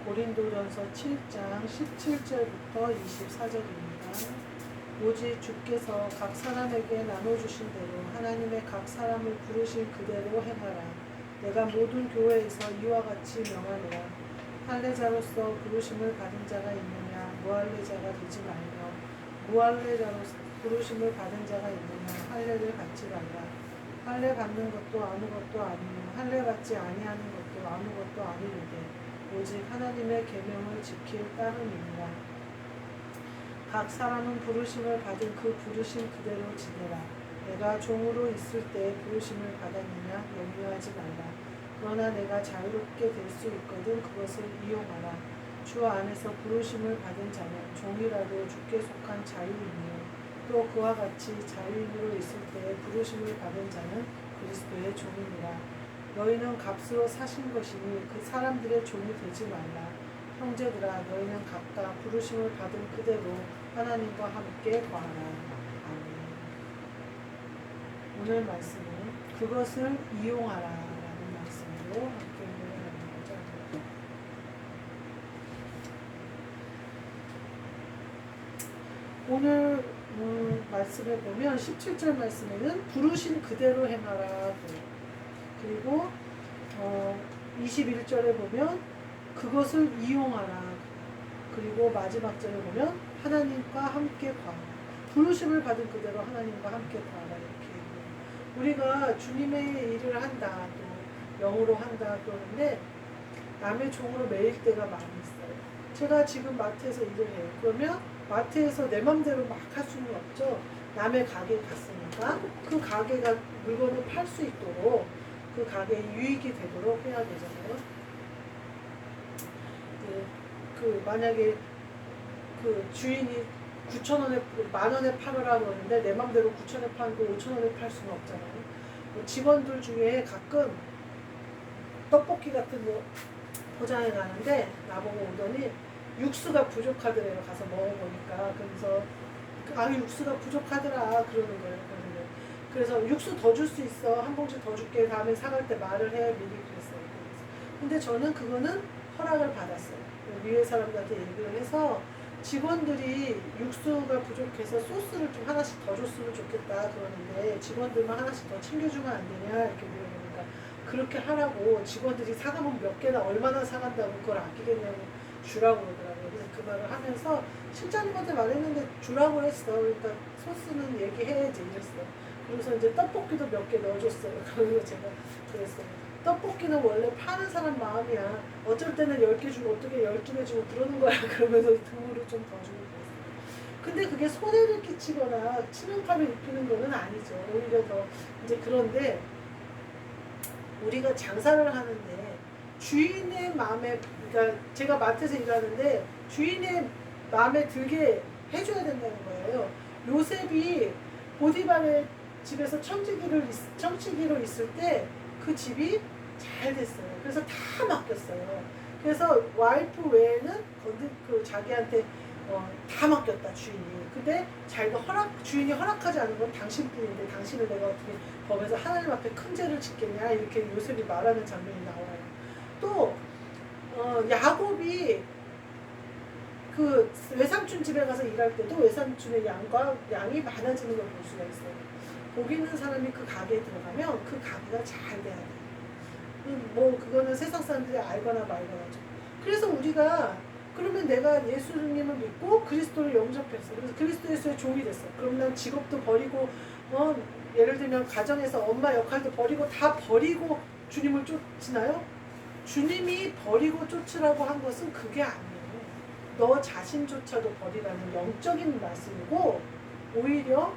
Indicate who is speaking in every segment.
Speaker 1: 고린도전서 7장 17절부터 24절입니다. 오직 주께서 각 사람에게 나눠주신 대로 하나님의 각 사람을 부르신 그대로 행하라. 내가 모든 교회에서 이와 같이 명하노라. 할례자로서 부르심을 받은 자가 있느냐 무할례자가 되지 말며 무할례자로서 부르심을 받은 자가 있느냐 할례를 받지 말라. 할례 받는 것도 아무것도 아니며 할례 받지 아니하는 것도 아무것도 아니로되 오직 하나님의 계명을 지킬 따름이니라. 각 사람은 부르심을 받은 그 부르심 그대로 지내라. 내가 종으로 있을 때 부르심을 받았느냐 염려하지 말라. 그러나 내가 자유롭게 될 수 있거든 그것을 이용하라. 주 안에서 부르심을 받은 자는 종이라도 주께 속한 자유이며 또 그와 같이 자유인으로 있을 때 부르심을 받은 자는 그리스도의 종이니라. 너희는 값으로 사신 것이니 그 사람들의 종이 되지 말라. 형제들아 너희는 각각 부르심을 받은 그대로 하나님과 함께 거하라. 아멘. 오늘 말씀은 그것을 이용하라 라는 말씀으로 함께 읽어가는 거죠. 오늘 말씀에 보면 17절 말씀에는 부르신 그대로 행하라. 그리고 21절에 보면 그것을 이용하라. 그리고 마지막 절에 보면 하나님과 함께 거하라. 부르심을 받은 그대로 하나님과 함께 거하라. 이렇게 우리가 주님의 일을 한다, 또 영으로 한다 그러는데 남의 종으로 매일 때가 많이 있어요. 제가 지금 마트에서 일을 해요. 그러면 마트에서 내 맘대로 막 할 수는 없죠. 남의 가게에 갔으니까 그 가게가 물건을 팔 수 있도록 그 가게에 유익이 되도록 해야 되잖아요. 만약에 그 주인이 9,000원에 10,000원에 팔으라 그러는데 내 맘대로 9,000원에 팔고 5,000원에 팔 수는 없잖아요. 직원들 중에 가끔 떡볶이 같은 거 포장해 가는데 나보고 오더니 육수가 부족하더래요. 가서 먹어보니까. 그래서 육수가 부족하더라 그러는 거예요. 그래서 육수 더 줄 수 있어. 한 봉지 더 줄게. 다음에 사갈 때 말을 해. 미리 그랬어요. 근데 저는 그거는 허락을 받았어요. 위에 사람들한테 얘기를 해서 직원들이 육수가 부족해서 소스를 좀 하나씩 더 줬으면 좋겠다 그러는데 직원들만 하나씩 더 챙겨주면 안 되냐 이렇게 물어보니까 그렇게 하라고. 직원들이 사가면 몇 개나 얼마나 사간다고 그걸 아끼겠냐고 주라고 그러더라고요. 그래서 그 말을 하면서 실장님한테 말했는데 주라고 했어. 그러니까 소스는 얘기해야지 이랬어요. 그래서 이제 떡볶이도 몇 개 넣어줬어요. 그래서 제가 그랬어요. 떡볶이는 원래 파는 사람 마음이야. 어쩔 때는 10개 주고 어떻게 12개 주고 그러는 거야. 그러면서 등으로 좀 더 주고 그랬어요. 근데 그게 손해를 끼치거나 치명타를 입히는 거는 아니죠. 오히려 더 이제 그런데 우리가 장사를 하는데 주인의 마음에, 그러니까 제가 마트에서 일하는데 주인의 마음에 들게 해줘야 된다는 거예요. 요셉이 보디발의 집에서 청지기로 있을 때 그 집이 잘 됐어요. 그래서 다 맡겼어요. 그래서 와이프 외에는 그 자기한테 다 맡겼다 주인이. 근데 자기가 주인이 허락하지 않은 건 당신뿐인데 당신을 내가 어떻게 법에서 하나님 앞에 큰 죄를 짓겠냐 이렇게 요셉이 말하는 장면이 나와요. 또 야곱이 그 외삼촌 집에 가서 일할 때도 외삼촌의 양이 많아지는 걸 볼 수가 있어요. 복 있는 사람이 그 가게에 들어가면 그 가게가 잘 돼야 돼요. 뭐 그거는 세상 사람들이 알거나 말거나죠. 그래서 우리가 그러면 내가 예수님을 믿고 그리스도를 영접했어. 그래서 그리스도 예수의 종이 됐어. 그럼 난 직업도 버리고 예를 들면 가정에서 엄마 역할도 버리고 다 버리고 주님을 쫓지나요? 주님이 버리고 쫓으라고 한 것은 그게 아니에요. 너 자신조차도 버리라는 영적인 말씀이고 오히려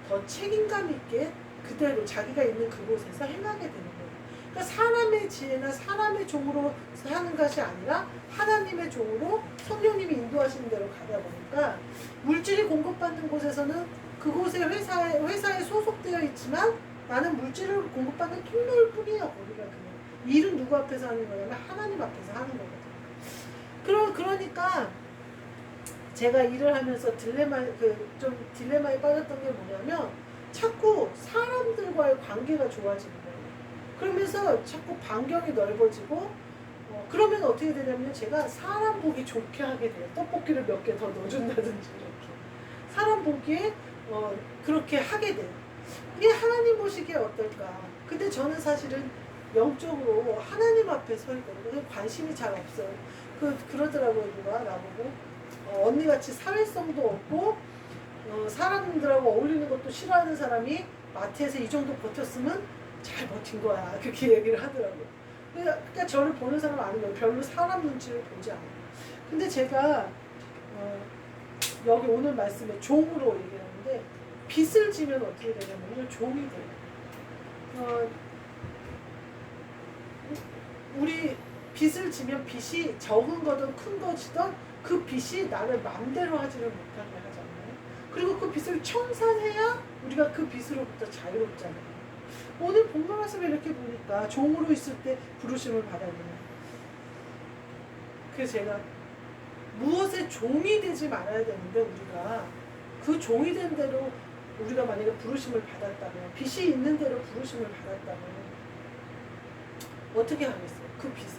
Speaker 1: 더 책임감 있게 그대로 자기가 있는 그곳에서 행하게 되는 거예요. 그러니까 사람의 지혜나 사람의 종으로 하는 것이 아니라 하나님의 종으로 성령님이 인도하시는 대로 가다 보니까 물질이 공급받는 곳에서는 그곳의 회사에 소속되어 있지만 나는 물질을 공급받는 통로일 뿐이에요. 거기가 그냥 일은 누구 앞에서 하는 거냐면 하나님 앞에서 하는 거거든요. 그러니까 제가 일을 하면서 딜레마에 빠졌던 게 뭐냐면 자꾸 사람들과의 관계가 좋아지는 거예요. 그러면서 자꾸 반경이 넓어지고 그러면 어떻게 되냐면 제가 사람 보기 좋게 하게 돼요. 떡볶이를 몇 개 더 넣어준다든지 이렇게. 사람 보기에 그렇게 하게 돼요. 이게 하나님 보시기에 어떨까? 근데 저는 사실은 영적으로 하나님 앞에 서 있거든요. 관심이 잘 없어요. 그러더라고요. 누가 나보고 언니같이 사회성도 없고 사람들하고 어울리는 것도 싫어하는 사람이 마트에서 이 정도 버텼으면 잘 버틴 거야. 그렇게 얘기를 하더라고요. 그러니까 저를 보는 사람 아니면 별로 사람 눈치를 보지 않아요. 근데 제가 여기 오늘 말씀에 종으로 얘기하는데 빚을 지면 어떻게 되냐면요. 종이 돼요. 우리 빚을 지면 빚이 적은 거든 큰 것이든 그 빚이 나를 마음대로 하지를 못하게 하잖아요. 그리고 그 빚을 청산해야 우리가 그 빚으로부터 자유롭잖아요. 오늘 본문 말씀을 이렇게 보니까 종으로 있을 때 부르심을 받아야 되나. 그래서 제가 무엇의 종이 되지 말아야 되는데 우리가 그 종이 된 대로 우리가 만약에 부르심을 받았다면 빚이 있는 대로 부르심을 받았다면 어떻게 하겠어요? 그 빚을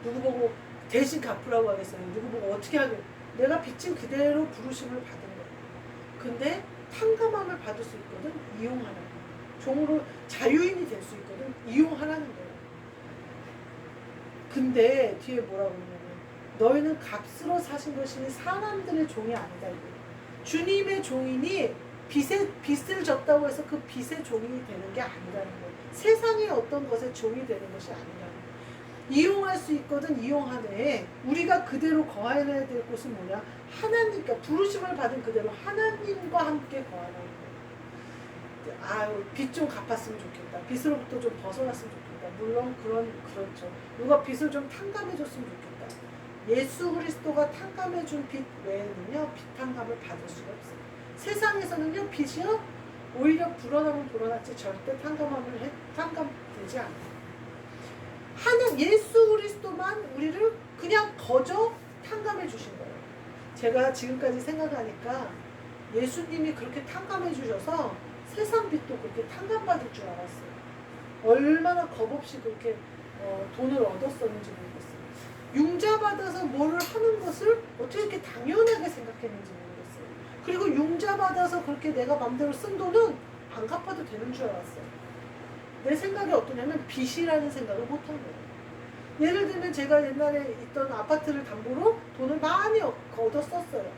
Speaker 1: 누구 보고 대신 갚으라고 하겠어요? 누구 보고 어떻게 하겠어요? 내가 빚진 그대로 부르심을 받은 거예요. 근데 탕감함을 받을 수 있거든. 이용하라는 거예요. 종으로 자유인이 될 수 있거든. 이용하라는 거예요. 근데 뒤에 뭐라고 그러냐면 너희는 값으로 사신 것이니 사람들의 종이 아니다. 주님의 종이니 빚을 졌다고 해서 그 빚의 종이 되는 게 아니라는 거예요. 세상의 어떤 것에 종이 되는 것이 아니라는 거예요. 이용할 수 있거든. 이용하되 우리가 그대로 거해야 될 곳은 뭐냐? 하나님과 부르심을 받은 그대로 하나님과 함께 거하라는 거예요. 아유, 빚 좀 갚았으면 좋겠다. 빚으로부터 좀 벗어났으면 좋겠다. 물론 그렇죠. 누가 빚을 좀 탕감해 줬으면 좋겠다. 예수 그리스도가 탕감해 준 빚 외에는요, 빚 탕감을 받을 수가 없어요. 세상에서는요, 빚이요, 오히려 불어나면 불어났지 절대 탕감되지 않아요. 예수 그리스도만 우리를 그냥 거저 탕감해 주신 거예요. 제가 지금까지 생각하니까 예수님이 그렇게 탕감해 주셔서 세상 빚도 그렇게 탕감받을 줄 알았어요. 얼마나 겁없이 그렇게 돈을 얻었었는지 모르겠어요. 융자받아서 뭐를 하는 것을 어떻게 이렇게 당연하게 생각했는지 모르겠어요. 그리고 융자받아서 그렇게 내가 맘대로 쓴 돈은 안 갚아도 되는 줄 알았어요. 내 생각이 어떠냐면 빚이라는 생각을 못한 거예요. 예를 들면 제가 옛날에 있던 아파트를 담보로 돈을 많이 걷어 썼어요.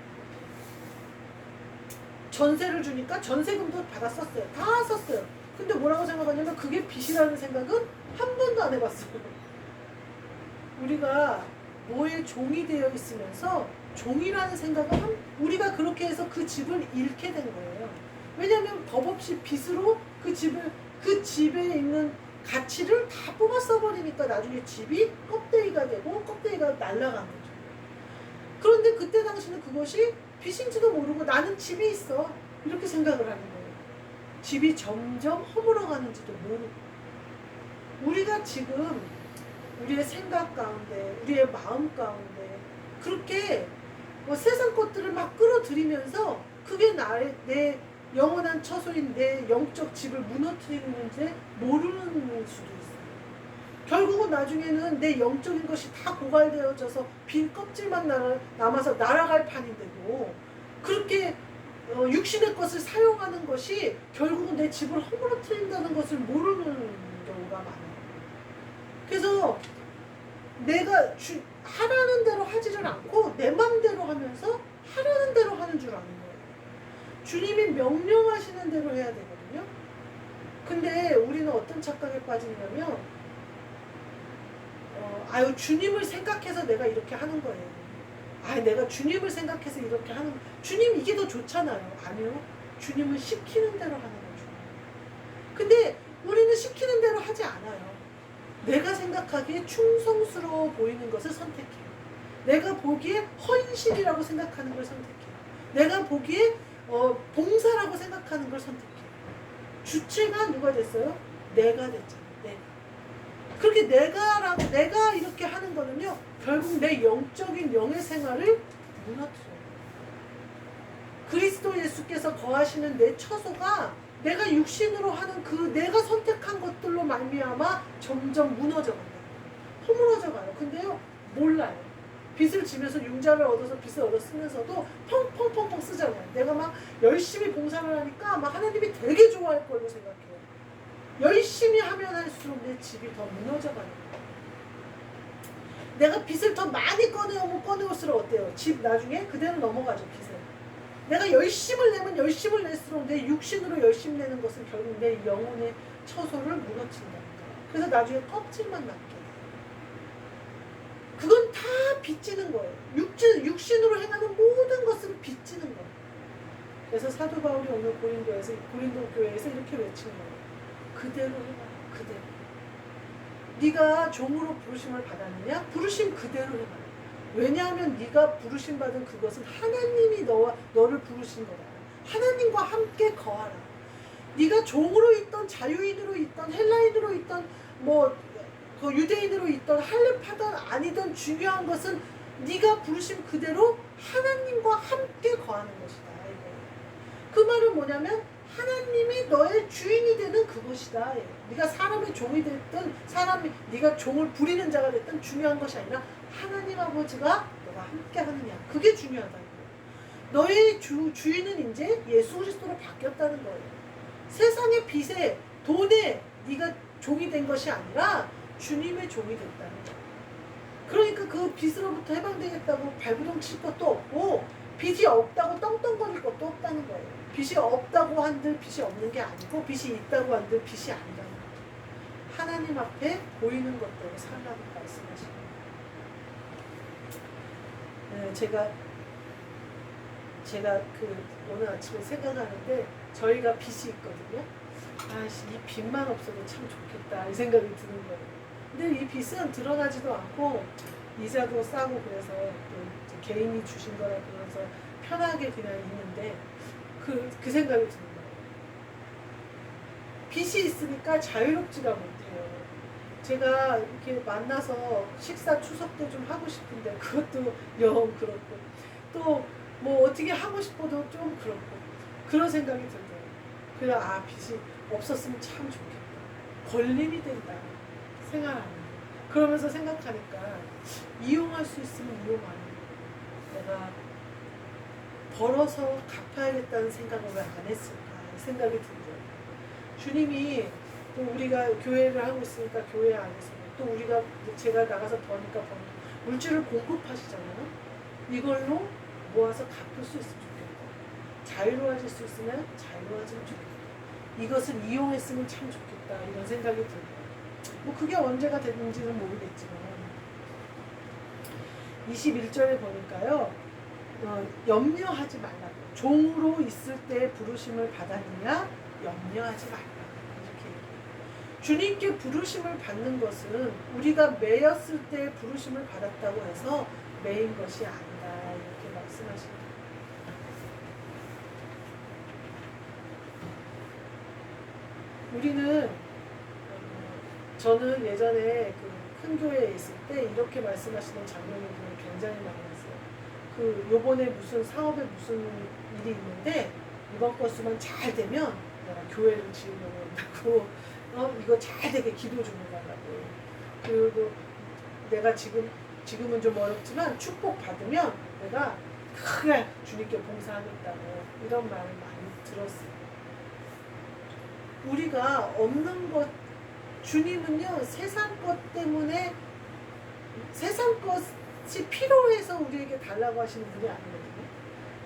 Speaker 1: 전세를 주니까 전세금도 받아 썼어요. 다 썼어요. 근데 뭐라고 생각하냐면 그게 빚이라는 생각은 한 번도 안 해봤어요. 우리가 뭐에 종이 되어 있으면서 종이라는 생각을 우리가 그렇게 해서 그 집을 잃게 된 거예요. 왜냐하면 법 없이 빚으로 그 집에 있는 가치를 다 뽑아 써버리니까 나중에 집이 껍데기가 되고 껍데기가 날아간 거죠. 그런데 그때 당시는 그것이 빚인지도 모르고 나는 집이 있어 이렇게 생각을 하는 거예요. 집이 점점 허물어가는지도 모르고. 우리가 지금 우리의 생각 가운데 우리의 마음 가운데 그렇게 세상 것들을 막 끌어들이면서 그게 내 영원한 처소인 내 영적 집을 무너뜨리는지 모르는 수도 있어요. 결국은 나중에는 내 영적인 것이 다 고갈되어져서 빈 껍질만 남아서 날아갈 판인데도 그렇게 육신의 것을 사용하는 것이 결국은 내 집을 허물어뜨린다는 것을 모르는 경우가 많아요. 그래서 내가 하라는 대로 하지를 않고 내 맘대로 하면서 하라는 대로 하는 줄 아는 거예요. 주님이 명령하시는 대로 해야 되거든요. 근데 우리는 어떤 착각에 빠지냐면 주님을 생각해서 내가 이렇게 하는 거예요. 내가 주님을 생각해서 이렇게 하는 주님 이게 더 좋잖아요. 아니요. 주님은 시키는 대로 하는 거죠. 근데 우리는 시키는 대로 하지 않아요. 내가 생각하기에 충성스러워 보이는 것을 선택해요. 내가 보기에 헌신이라고 생각하는 걸 선택해요. 내가 보기에 봉사라고 생각하는 걸 선택해요. 주체가 누가 됐어요? 내가 됐잖아요. 그렇게 내가 이렇게 하는 거는요, 결국 내 영적인 영의 생활을 무너뜨려요. 그리스도 예수께서 거하시는 내 처소가 내가 육신으로 하는 그 내가 선택한 것들로 말미암아 점점 무너져 간다. 허물어져 가요. 근데요, 몰라요. 빚을 지면서 융자를 얻어서 빚을 얻어 쓰면서도 펑펑펑펑 쓰잖아요. 내가 막 열심히 봉사를 하니까 막 하나님이 되게 좋아할 거라고 생각해요. 열심히 하면 할수록 내 집이 더 무너져가는 거예요. 내가 빚을 더 많이 꺼내오면 꺼내올수록 어때요? 집 나중에 그대로 넘어가죠, 빚에. 내가 열심을 내면 열심을 낼수록 내 육신으로 열심 내는 것은 결국 내 영혼의 처소를 무너뜨린다는 거예요. 그래서 나중에 껍질만 남게 돼요. 그건 다 빚지는 거예요. 육신으로 행하는 모든 것은 빚지는 거예요. 그래서 사도 바울이 오늘 고린도 교회에서 이렇게 외치는 거예요. 그대로 해라. 그대로. 네가 종으로 부르심을 받았느냐? 부르심 그대로 해라. 왜냐하면 네가 부르심 받은 그것은 하나님이 너를 부르신 거다. 하나님과 함께 거하라. 네가 종으로 있던 자유인으로 있던 헬라인으로 있던 그 유대인으로 있던 할례파던 아니던 중요한 것은 네가 부르심 그대로 하나님과 함께 거하는 것이다. 그 말은 뭐냐면 하나님이 너의 주인이 되는 그것이다. 네가 사람의 종이 됐든 네가 종을 부리는 자가 됐든 중요한 것이 아니라 하나님 아버지가 너와 함께 하느냐. 그게 중요하다. 너의 주인은 이제 예수 그리스도로 바뀌었다는 거예요. 세상의 빚에 돈에 네가 종이 된 것이 아니라 주님의 종이 됐다는 거예요. 그러니까 그 빚으로부터 해방되겠다고 발부둥 칠 것도 없고 빚이 없다고 떵떵거릴 것도 없다는 거예요. 빚이 없다고 한들 빚이 없는 게 아니고 빚이 있다고 한들 빚이 아니라는 거예요. 하나님 앞에 보이는 것대로 살라고 말씀하시는 거예요. 네, 제가 오늘 아침에 생각하는데 저희가 빚이 있거든요. 이 빚만 없어도 참 좋겠다 이 생각이 드는 거예요. 근데 이 빚은 드러나지도 않고 이자도 싸고 그래서 또 개인이 주신 거라 그래서 편하게 그냥 있는데 그 생각이 드는 거예요. 빚이 있으니까 자유롭지가 못해요. 제가 이렇게 만나서 식사 추석 때 좀 하고 싶은데 그것도 영 그렇고 또 뭐 어떻게 하고 싶어도 좀 그렇고 그런 생각이 들더라고요. 그래서 빚이 없었으면 참 좋겠다. 걸림이 된다. 생활하는 거. 그러면서 생각하니까 이용할 수 있으면 이용하는 거. 내가 벌어서 갚아야겠다는 생각을 왜 안 했을까 생각이 들더라고요. 주님이 또 우리가 교회를 하고 있으니까 교회 안에서 또 제가 나가서 버니까 물질을 공급하시잖아요. 이걸로 모아서 갚을 수 있으면 좋겠다. 자유로워질 수 있으면 자유로워지면 좋겠다. 이것을 이용했으면 참 좋겠다. 이런 생각이 들고요. 그게 언제가 됐는지는 모르겠지만 21절에 보니까요. 염려하지 말라고. 종으로 있을 때 부르심을 받았느냐? 염려하지 말라고. 이렇게 얘기해요. 주님께 부르심을 받는 것은 우리가 매였을 때 부르심을 받았다고 해서 매인 것이 아니다. 이렇게 말씀하십니다. 우리는 저는 예전에 큰 교회에 있을 때 이렇게 말씀하시는 장로님들이 굉장히 많았어요. 요번에 무슨 사업에 무슨 일이 있는데 이번 건수만 잘 되면 내가 교회를 지으려고 한다고 이거 잘 되게 기도 좀 해달라고. 그리고 내가 지금은 좀 어렵지만 축복 받으면 내가 크게 주님께 봉사하겠다고 이런 말을 많이 들었어요. 우리가 없는 것 주님은요 세상 것 때문에 세상 것이 필요해서 우리에게 달라고 하시는 분이 아니거든요.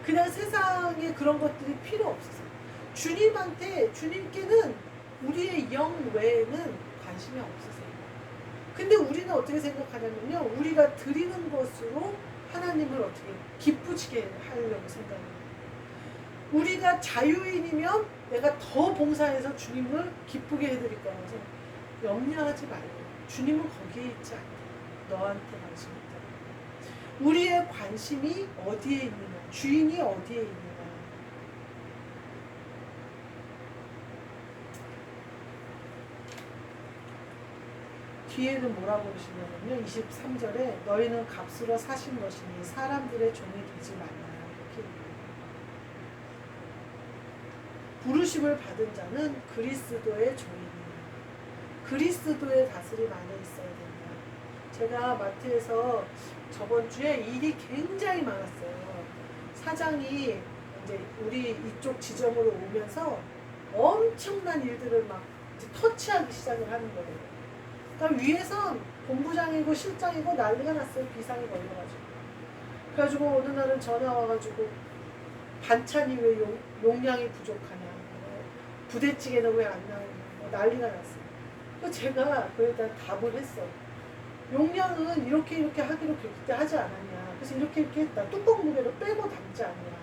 Speaker 1: 그냥 세상에 그런 것들이 필요 없어서 주님께는 우리의 영 외에는 관심이 없으세요. 근데 우리는 어떻게 생각하냐면요 우리가 드리는 것으로 하나님을 어떻게 기쁘시게 하려고 생각해요. 우리가 자유인이면 내가 더 봉사해서 주님을 기쁘게 해드릴 거라서 염려하지 말고 주님은 거기에 있지 않다. 너한테 관심이 있다. 우리의 관심이 어디에 있느냐 주인이 어디에 있느냐 뒤에는 뭐라고 그러시냐면요 23절에 너희는 값으로 사신 것이니 사람들의 종이 되지 말라 이렇게 얘기해요. 부르심을 받은 자는 그리스도의 종이니 그리스도의 다스림 안에 있어야 된다. 제가 마트에서 저번 주에 일이 굉장히 많았어요. 사장이 이제 우리 이쪽 지점으로 오면서 엄청난 일들을 막 이제 터치하기 시작을 하는 거예요. 그러니까 위에선 본부장이고 실장이고 난리가 났어요. 비상이 걸려가지고. 그래가지고 어느 날은 전화 와가지고 반찬이 왜 용량이 부족하냐, 부대찌개는 왜 안 나오냐, 난리가 났어요. 그래서 제가 그에다 답을 했어. 용량은 이렇게 하기로 그때 하지 않았냐. 그래서 이렇게 했다. 뚜껑 무게를 빼고 담지 않냐.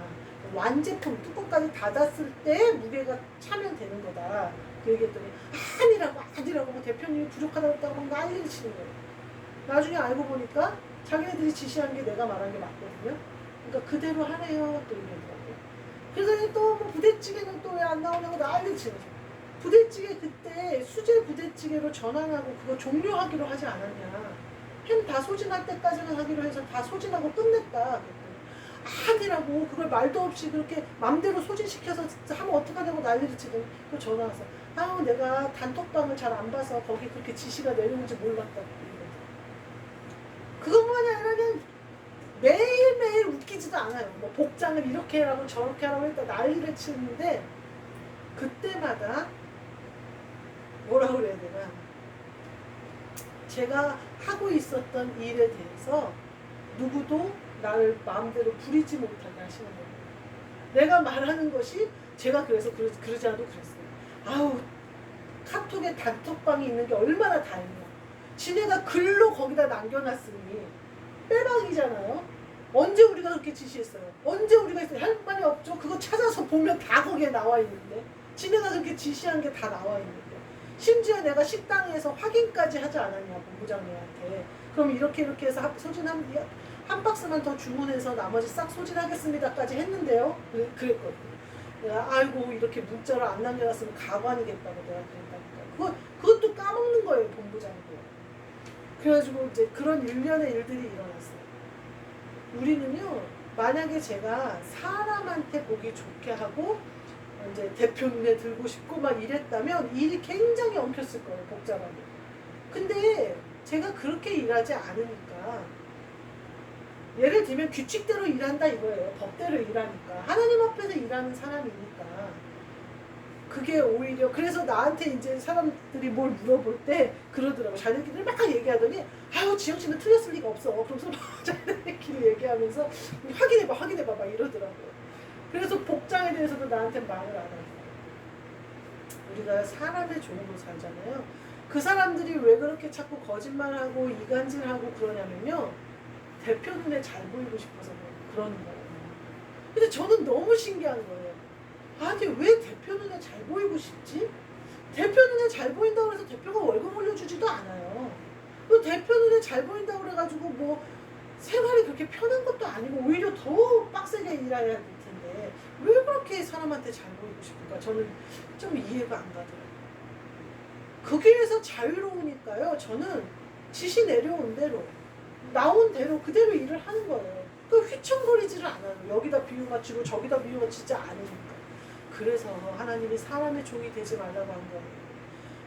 Speaker 1: 완제품 뚜껑까지 닫았을 때 무게가 차면 되는 거다. 그 얘기했더니 아니라고 뭐 대표님이 부족하다고 했다고 막 난리를 치는 거예요. 나중에 알고 보니까 자기네들이 지시한 게 내가 말한 게 맞거든요. 그러니까 그대로 하래요. 또 이러더라고요. 그래서 또 뭐 부대찌개는 또 왜 안 나오냐고 난리를 치는 거예요. 부대찌개 그때 수제 부대찌개로 전환하고 그거 종료하기로 하지 않았냐. 햄 다 소진할 때까지는 하기로 해서 다 소진하고 끝냈다. 아니라고 그걸 말도 없이 그렇게 맘대로 소진시켜서 하면 어떡하냐고 난리를 치더니 그 전화 와서 내가 단톡방을 잘 안 봐서 거기 그렇게 지시가 내려오는지 몰랐다고. 그것만이 아니라 그냥 매일매일 웃기지도 않아요. 뭐 복장을 이렇게 하라고 저렇게 하라고 했다 난리를 치는데 그때마다 뭐라 그래야 되나, 제가 하고 있었던 일에 대해서 누구도 나를 마음대로 부리지 못하게 하시는 거예요. 내가 말하는 것이 제가 그래서 그러지 않아도 그랬어요. 카톡에 단톡방이 있는 게 얼마나 다행이야. 지네가 글로 거기다 남겨놨으니 빼박이잖아요. 언제 우리가 그렇게 지시했어요? 언제 우리가 했어요? 할 말이 없죠. 그거 찾아서 보면 다 거기에 나와 있는데, 지네가 그렇게 지시한 게 다 나와 있는데, 심지어 내가 식당에서 확인까지 하지 않았냐, 본부장님한테. 그럼 이렇게 해서 한 박스만 더 주문해서 나머지 싹 소진하겠습니다까지 했는데요. 그랬거든요. 내가 이렇게 문자를 안 남겨놨으면 가관이겠다고 내가 그랬다니까. 그것도 까먹는 거예요, 본부장도. 그래가지고 이제 그런 일련의 일들이 일어났어요. 우리는요, 만약에 제가 사람한테 보기 좋게 하고 이제 대표 눈에 들고 싶고 막 이랬다면 일이 굉장히 엉켰을 거예요, 복잡하게. 근데 제가 그렇게 일하지 않으니까, 예를 들면 규칙대로 일한다 이거예요. 법대로 일하니까. 하나님 앞에서 일하는 사람이니까. 그게 오히려, 그래서 나한테 이제 사람들이 뭘 물어볼 때 그러더라고. 자기들끼리 막 얘기하더니 지영 씨는 틀렸을 리가 없어. 그러면서 자기들끼리 얘기하면서 확인해봐 막 이러더라고요. 그래서 복장에 대해서도 나한테 말을 안 하고. 우리가 사람의 종으로 살잖아요. 그 사람들이 왜 그렇게 자꾸 거짓말하고 이간질하고 그러냐면요, 대표 눈에 잘 보이고 싶어서 그러는 거예요. 근데 저는 너무 신기한 거예요. 왜 대표 눈에 잘 보이고 싶지? 대표 눈에 잘 보인다고 해서 대표가 월급 올려주지도 않아요. 그 대표 눈에 잘 보인다고 그래가지고 뭐 생활이 그렇게 편한 것도 아니고 오히려 더 빡세게 일해야 될 텐데 왜 그렇게 사람한테 잘 보이고 싶을까? 저는 좀 이해가 안 가더라고요. 거기에서 자유로우니까요. 저는 지시 내려온 대로, 나온 대로 그대로 일을 하는 거예요. 휘청거리지를 않아요. 여기다 비유 맞추고 저기다 비유 맞추지 않으니까. 그래서 하나님이 사람의 종이 되지 말라고 한 거예요.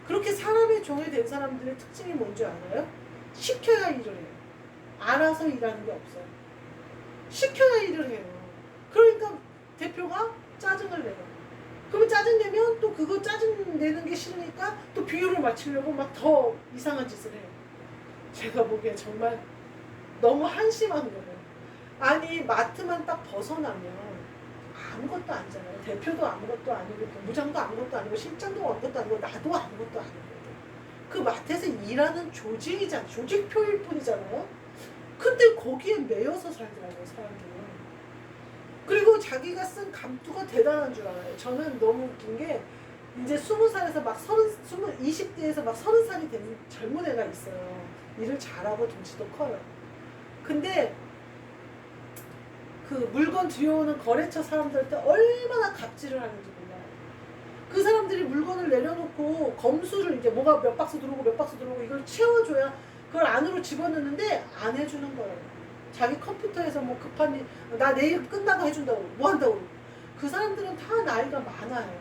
Speaker 1: 그렇게 사람의 종이 된 사람들의 특징이 뭔지 알아요? 시켜야 일을 해요. 알아서 일하는 게 없어요. 시켜야 일을 해요. 그러니까 대표가 짜증을 내요. 그러면 짜증내면 또 그거 짜증내는 게 싫으니까 또 비유를 맞추려고 막 더 이상한 짓을 해요. 제가 보기에 정말 너무 한심한 거예요. 마트만 딱 벗어나면 아무것도 아니잖아요. 대표도 아무것도 아니고 본부장도 아무것도 아니고 실장도 아무것도 아니고 나도 아무것도 아니고, 그 마트에서 일하는 조직표일 뿐이잖아요. 근데 거기에 매여서 살더라고요, 사람들은. 그리고 자기가 쓴 감투가 대단한 줄 알아요. 저는 너무 웃긴 게, 이제 20살에서 막 20대에서 막 30살이 된 젊은 애가 있어요. 일을 잘하고 덩치도 커요. 근데 그 물건 들여오는 거래처 사람들한테 얼마나 갑질을 하는지 몰라요. 그 사람들이 물건을 내려놓고 검수를 이제 뭐가 몇 박스 들어오고 이걸 채워줘야 그걸 안으로 집어넣는데 안 해주는 거예요. 자기 컴퓨터에서 뭐 급한 일, 나 내일 끝나고 해준다고, 뭐 한다고. 그 사람들은 다 나이가 많아요.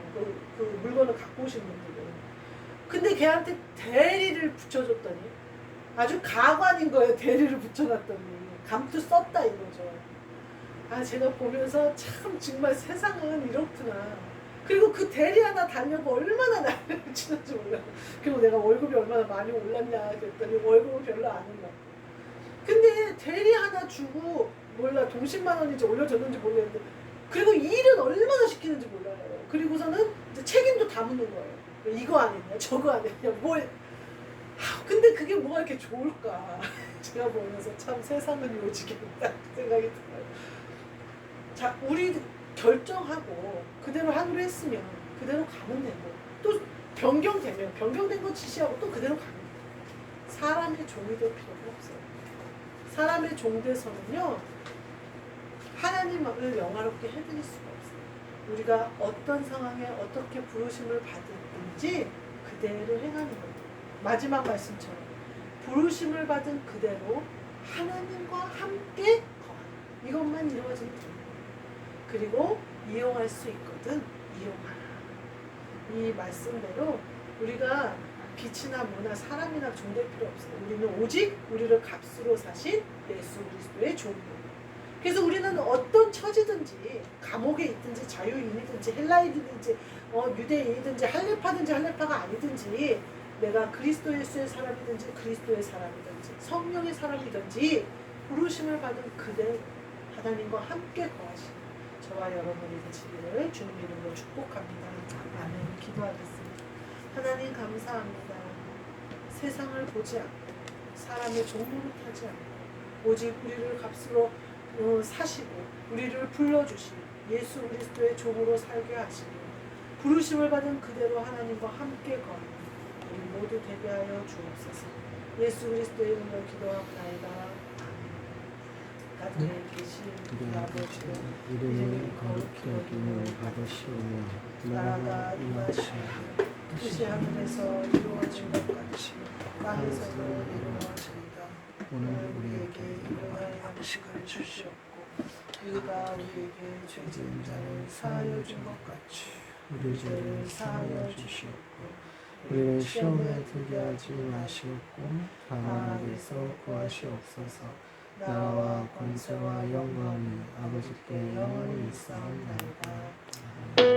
Speaker 1: 그 물건을 갖고 오신 분들은. 근데 걔한테 대리를 붙여줬더니 아주 가관인 거예요. 대리를 붙여놨더니 감투 썼다 이거죠. 아 제가 보면서 참 정말 세상은 이렇구나. 그리고 그 대리 하나 달려고 얼마나 난리를 치는지 몰라요. 그리고 내가 월급이 얼마나 많이 올랐냐 그랬더니 월급은 별로 안 올랐고. 근데 대리 하나 주고 몰라 동십만 원인지 올려줬는지 모르겠는데 그리고 일은 얼마나 시키는지 몰라요. 그리고서는 이제 책임도 다 묻는 거예요. 이거 안 했냐 저거 안 했냐 뭘. 근데 그게 뭐가 이렇게 좋을까. 제가 보면서 참 세상은 요지겠다 생각이 들어요. 자 우리 결정하고 그대로 하기로 했으면 그대로 가면 되고 또 변경된 거 지시하고 또 그대로 가면 돼요. 사람의 종이 될 필요가 없어요. 사람의 종 돼서는요 하나님을 영화롭게 해드릴 수가 없어요. 우리가 어떤 상황에 어떻게 부르심을 받았든지 그대로 행하는 거예요. 마지막 말씀처럼 부르심을 받은 그대로 하나님과 함께 거하는 이것만 이루어지면 됩니다. 그리고 이용할 수 있거든 이용하라. 이 말씀대로 우리가 빛이나 뭐나 사람이나 종될 필요 없어요. 우리는 오직 우리를 값으로 사신 예수 그리스도의 종이에요. 그래서 우리는 어떤 처지든지 감옥에 있든지 자유인이든지 헬라인이든지 유대인이든지 할례파든지 할례파가 아니든지 내가 그리스도 예수의 사람이든지 그리스도의 사람이든지 성령의 사람이든지 부르심을 받은 그대로 하나님과 함께 거하시는 저와 여러분이 되시기를 주님 이름으로 축복합니다. 아멘. 기도하겠습니다. 하나님 감사합니다. 세상을 보지 않고 사람의 종로를 타지 않고 오직 우리를 값으로 사시고 우리를 불러주시는 예수 그리스도의 종으로 살게 하시고 부르심을 받은 그대로 하나님과 함께 거하는 우리 모두 되게 하여 주옵소서. 예수 그리스도의 이름으로 기도하옵나이다. 하늘에 계신 우리 아버지여 이름이 거룩히 여김을 받으시오며 나라가 임하시오며 뜻이 하늘에서 이루어진 것 같이 땅에서도 이루어지이다. 오늘 우리에게 일용할 양식을 주시옵고 우리가 우리에게 죄 지은 자를 사하여 준 것 같이 우리 죄를 사하여 주시옵고 우리를 시험에 들게 하지 마시옵고 다만 악에서 구하시옵소서. 나라와 권세와 영광이 아버지께 영원히 있사옵나이다.